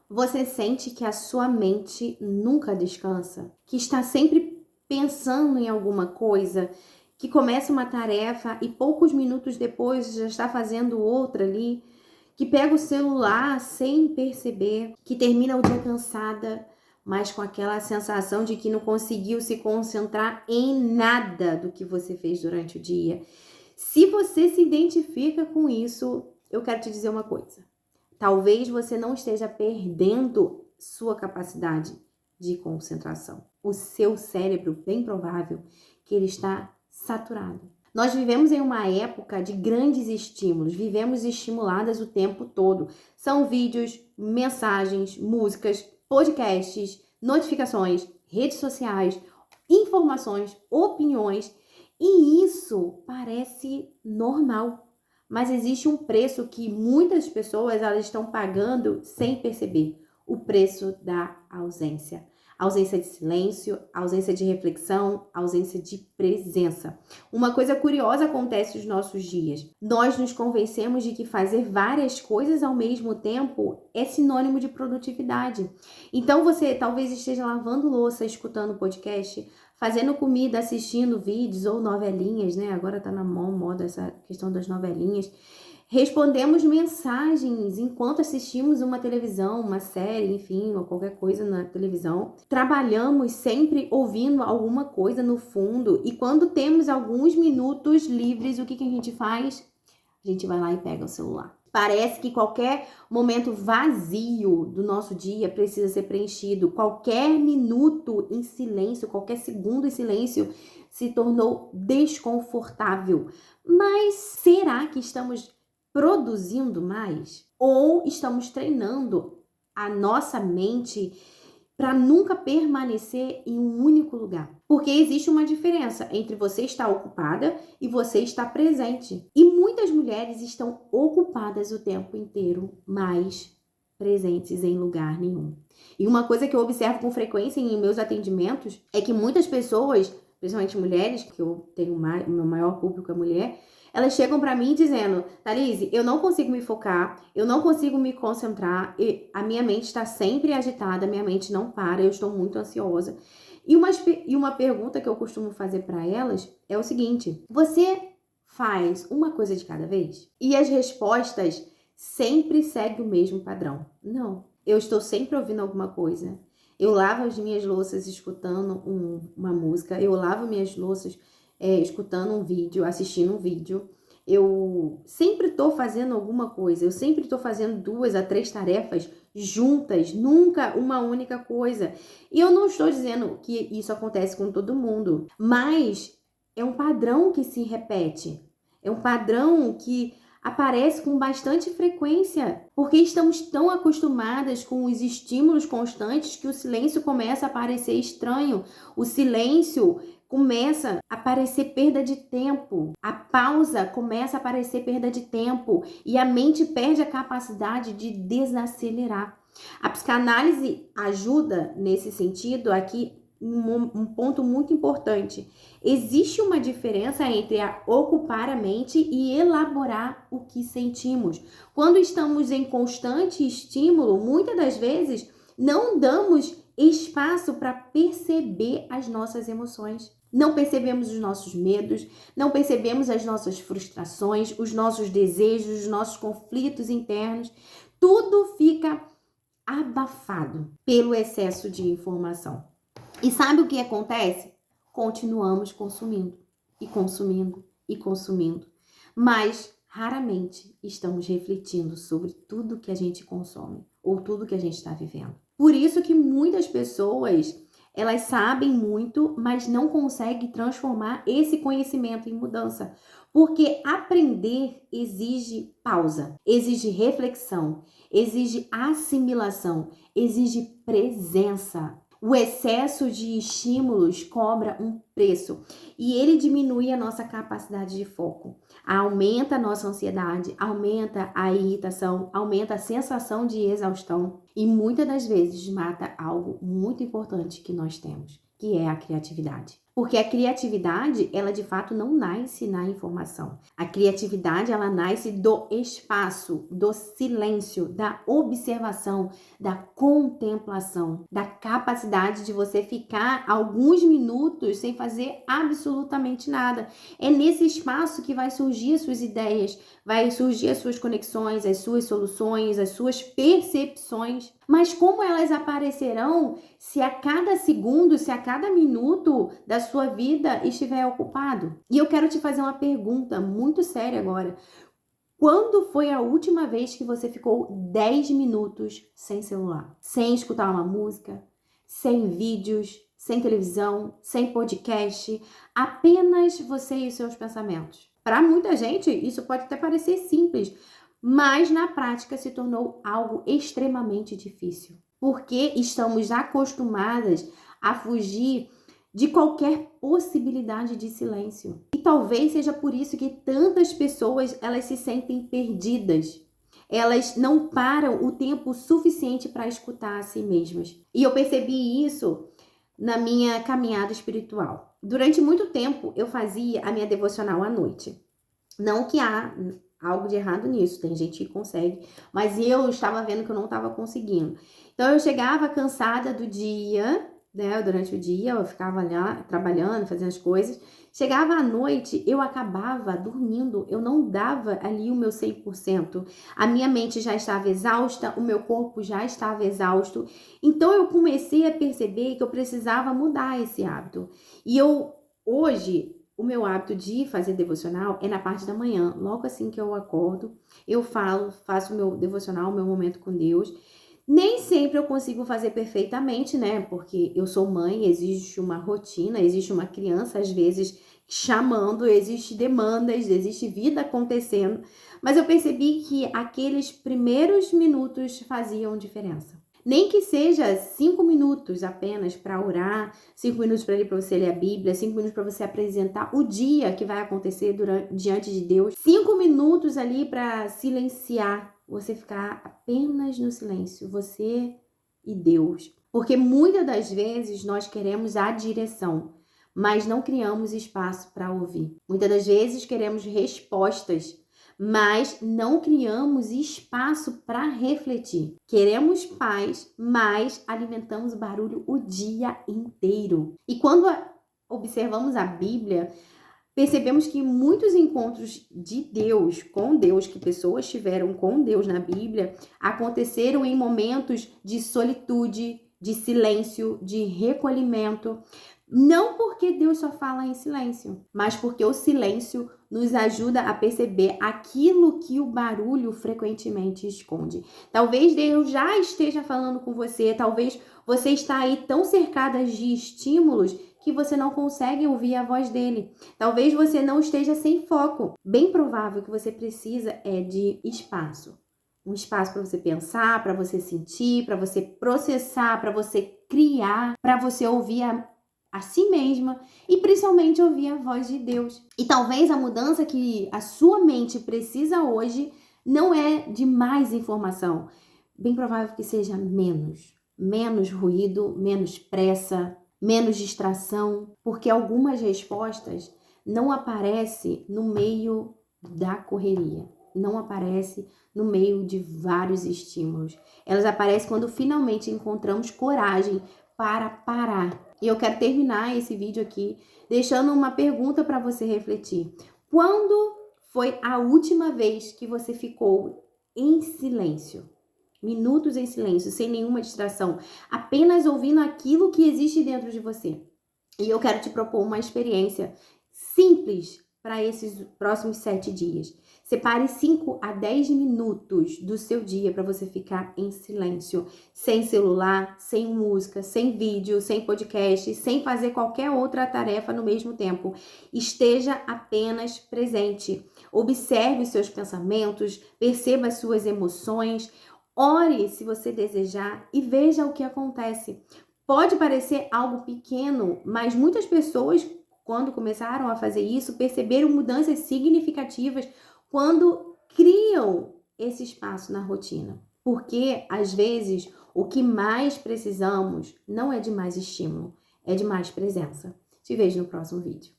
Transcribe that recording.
Você sente que a sua mente nunca descansa? Que está sempre pensando em alguma coisa? Que começa uma tarefa e poucos minutos depois já está fazendo outra ali? Que pega o celular sem perceber? Que termina o dia cansada, mas com aquela sensação de que não conseguiu se concentrar em nada do que você fez durante o dia? Se você se identifica com isso, eu quero te dizer uma coisa. Talvez você não esteja perdendo sua capacidade de concentração. O seu cérebro, bem provável, que ele está saturado. Nós vivemos em uma época de grandes estímulos, vivemos estimuladas o tempo todo. São vídeos, mensagens, músicas, podcasts, notificações, redes sociais, informações, opiniões, e isso parece normal. Mas existe um preço que muitas pessoas elas estão pagando sem perceber. O preço da ausência. Ausência de silêncio, ausência de reflexão, ausência de presença. Uma coisa curiosa acontece nos nossos dias. Nós nos convencemos de que fazer várias coisas ao mesmo tempo é sinônimo de produtividade. Então você talvez esteja lavando louça, escutando podcast, fazendo comida, assistindo vídeos ou novelinhas, né? Agora tá na moda essa questão das novelinhas. Respondemos mensagens enquanto assistimos uma televisão, uma série, enfim, ou qualquer coisa na televisão. Trabalhamos sempre ouvindo alguma coisa no fundo e quando temos alguns minutos livres, o que a gente faz? A gente vai lá e pega o celular. Parece que qualquer momento vazio do nosso dia precisa ser preenchido. Qualquer minuto em silêncio, qualquer segundo em silêncio se tornou desconfortável. Mas será que estamos produzindo mais? Ou estamos treinando a nossa mente para nunca permanecer em um único lugar? Porque existe uma diferença entre você estar ocupada e você estar presente. E muitas mulheres estão ocupadas o tempo inteiro, mas presentes em lugar nenhum. E uma coisa que eu observo com frequência em meus atendimentos é que muitas pessoas, principalmente mulheres, que eu tenho o meu maior público é mulher, elas chegam para mim dizendo: Thalise, eu não consigo me focar, eu não consigo me concentrar, a minha mente está sempre agitada, minha mente não para, eu estou muito ansiosa. E uma pergunta que eu costumo fazer para elas é o seguinte: você faz uma coisa de cada vez? E as respostas sempre seguem o mesmo padrão. Não, eu estou sempre ouvindo alguma coisa. Eu lavo as minhas louças escutando uma música, eu lavo minhas louças escutando um vídeo, assistindo um vídeo. Eu sempre estou fazendo alguma coisa, eu sempre estou fazendo 2 a 3 tarefas juntas, nunca uma única coisa. E eu não estou dizendo que isso acontece com todo mundo, mas é um padrão que se repete, é um padrão que aparece com bastante frequência, porque estamos tão acostumadas com os estímulos constantes que o silêncio começa a parecer estranho, o silêncio começa a parecer perda de tempo, a pausa começa a parecer perda de tempo e a mente perde a capacidade de desacelerar. A psicanálise ajuda nesse sentido aqui um ponto muito importante. Existe uma diferença entre ocupar a mente e elaborar o que sentimos. Quando estamos em constante estímulo, muitas das vezes não damos espaço para perceber as nossas emoções. Não percebemos os nossos medos, não percebemos as nossas frustrações, os nossos desejos, os nossos conflitos internos. Tudo fica abafado pelo excesso de informação. E sabe o que acontece? Continuamos consumindo e consumindo e consumindo, mas raramente estamos refletindo sobre tudo que a gente consome ou tudo que a gente está vivendo. Por isso que muitas pessoas, elas sabem muito, mas não conseguem transformar esse conhecimento em mudança. Porque aprender exige pausa, exige reflexão, exige assimilação, exige presença. O excesso de estímulos cobra um preço e ele diminui a nossa capacidade de foco, aumenta a nossa ansiedade, aumenta a irritação, aumenta a sensação de exaustão e muitas das vezes mata algo muito importante que nós temos, que é a criatividade. Porque a criatividade, ela de fato não nasce na informação. A criatividade, ela nasce do espaço, do silêncio, da observação, da contemplação, da capacidade de você ficar alguns minutos sem fazer absolutamente nada. É nesse espaço que vai surgir as suas ideias, vai surgir as suas conexões, as suas soluções, as suas percepções. Mas como elas aparecerão se a cada segundo, se a cada minuto da sua vida estiver ocupado? E eu quero te fazer uma pergunta muito séria agora. Quando foi a última vez que você ficou 10 minutos sem celular? Sem escutar uma música, sem vídeos, sem televisão, sem podcast, apenas você e os seus pensamentos? Para muita gente, isso pode até parecer simples, mas na prática se tornou algo extremamente difícil, porque estamos acostumadas a fugir de qualquer possibilidade de silêncio. E talvez seja por isso que tantas pessoas, elas se sentem perdidas. Elas não param o tempo suficiente para escutar a si mesmas. E eu percebi isso na minha caminhada espiritual. Durante muito tempo eu fazia a minha devocional à noite. Não que há algo de errado nisso, tem gente que consegue, mas eu estava vendo que eu não estava conseguindo. Então eu chegava cansada do dia, né? Durante o dia eu ficava lá trabalhando, fazendo as coisas. Chegava à noite, eu acabava dormindo, eu não dava ali o meu 100%. A minha mente já estava exausta, o meu corpo já estava exausto. Então eu comecei a perceber que eu precisava mudar esse hábito. E hoje, o meu hábito de fazer devocional é na parte da manhã. Logo assim que eu acordo, eu faço o meu devocional, o meu momento com Deus. Nem sempre eu consigo fazer perfeitamente, né? Porque eu sou mãe, existe uma rotina, existe uma criança, às vezes, chamando, existe demandas, existe vida acontecendo. Mas eu percebi que aqueles primeiros minutos faziam diferença. Nem que seja 5 minutos apenas para orar, 5 minutos para você ler a Bíblia, 5 minutos para você apresentar o dia que vai acontecer diante de Deus, 5 minutos ali para silenciar, você ficar apenas no silêncio, você e Deus. Porque muitas das vezes nós queremos a direção, mas não criamos espaço para ouvir. Muitas das vezes queremos respostas, mas não criamos espaço para refletir. Queremos paz, mas alimentamos barulho o dia inteiro. E quando observamos a Bíblia, percebemos que muitos encontros de Deus, com Deus, que pessoas tiveram com Deus na Bíblia, aconteceram em momentos de solitude, de silêncio, de recolhimento. Não porque Deus só fala em silêncio, mas porque o silêncio nos ajuda a perceber aquilo que o barulho frequentemente esconde. Talvez Deus já esteja falando com você, talvez você está aí tão cercada de estímulos que você não consegue ouvir a voz dele. Talvez você não esteja sem foco. Bem provável que você precisa de espaço. Um espaço para você pensar, para você sentir, para você processar, para você criar, para você ouvir a si mesma e principalmente ouvir a voz de Deus. E talvez a mudança que a sua mente precisa hoje não é de mais informação. Bem provável que seja menos ruído, menos pressa, menos distração, porque algumas respostas não aparecem no meio da correria, não aparece no meio de vários estímulos. Elas aparecem quando finalmente encontramos coragem para parar. E eu quero terminar esse vídeo aqui deixando uma pergunta para você refletir. Quando foi a última vez que você ficou em silêncio? Minutos em silêncio, sem nenhuma distração, apenas ouvindo aquilo que existe dentro de você. E eu quero te propor uma experiência simples para esses próximos 7 dias. Separe 5 a 10 minutos do seu dia para você ficar em silêncio, sem celular, sem música, sem vídeo, sem podcast, sem fazer qualquer outra tarefa no mesmo tempo. Esteja apenas presente. Observe os seus pensamentos, perceba as suas emoções. Ore se você desejar e veja o que acontece. Pode parecer algo pequeno, mas muitas pessoas, quando começaram a fazer isso, perceberam mudanças significativas quando criam esse espaço na rotina. Porque, às vezes, o que mais precisamos não é de mais estímulo, é de mais presença. Te vejo no próximo vídeo.